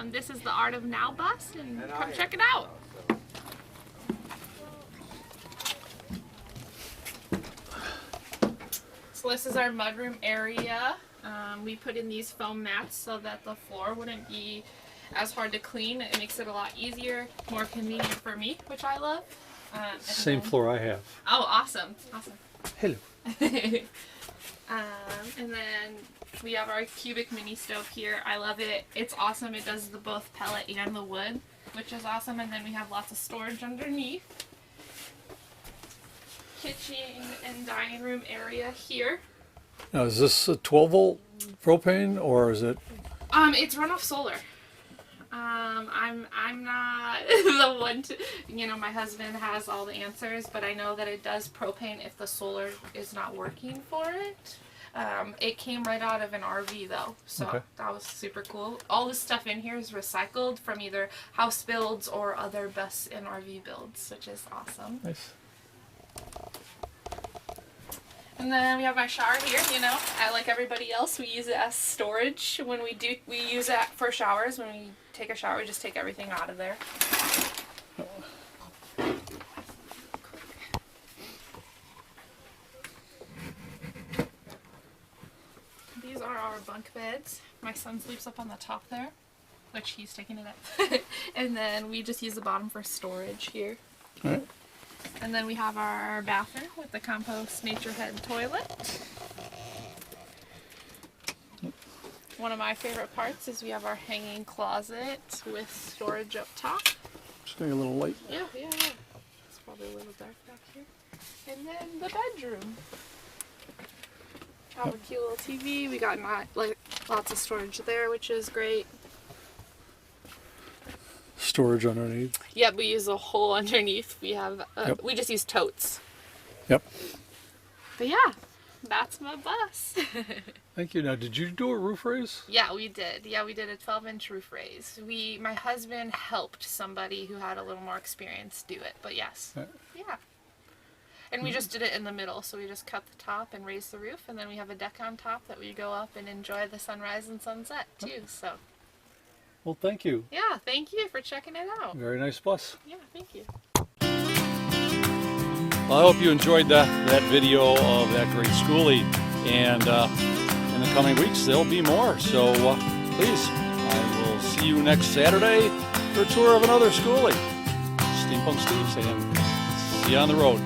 This is the Art of Now bus, and come check it out. So this is our mudroom area. We put in these foam mats so that the floor wouldn't be as hard to clean. It makes it a lot easier, more convenient for me, which I love. Same floor I have. Oh, awesome. Awesome. Hello. And then we have our cubic mini stove here. I love it. It's awesome. It does the both pellet and the wood, which is awesome. And then we have lots of storage underneath. Kitchen and dining room area here. Now, is this a 12-volt propane or is it? It's run off solar. I'm not the one to, my husband has all the answers, but I know that it does propane if the solar is not working for it. It came right out of an RV though, so that was super cool. All the stuff in here is recycled from either house builds or other bus and RV builds, which is awesome. Nice. And then we have my shower here, like everybody else, we use it as storage. When we use it for showers. When we take a shower, we just take everything out of there. These are our bunk beds. My son sleeps up on the top there, which he's taking it up. And then we just use the bottom for storage here. All right. And then we have our bathroom with the compost nature head toilet. One of my favorite parts is we have our hanging closet with storage up top. Just getting a little light. Yeah. It's probably a little dark back here. And then the bedroom. Have a cute little TV. We got lots of storage there, which is great. Storage underneath. Yep, we use a hole underneath. We have we just use totes. Yep. But yeah, that's my bus. Thank you. Now, did you do a roof raise? Yeah, we did. Yeah, we did a 12-inch roof raise. My husband helped somebody who had a little more experience do it. But yes, yeah. And we just did it in the middle, so we just cut the top and raised the roof, and then we have a deck on top that we go up and enjoy the sunrise and sunset too. So. Well, thank you. Yeah, thank you for checking it out. Very nice bus. Yeah, thank you. Well, I hope you enjoyed that video of that great schoolie, and in the coming weeks there'll be more. So please, I will see you next Saturday for a tour of another schoolie. Steampunk Steve saying, see you on the road.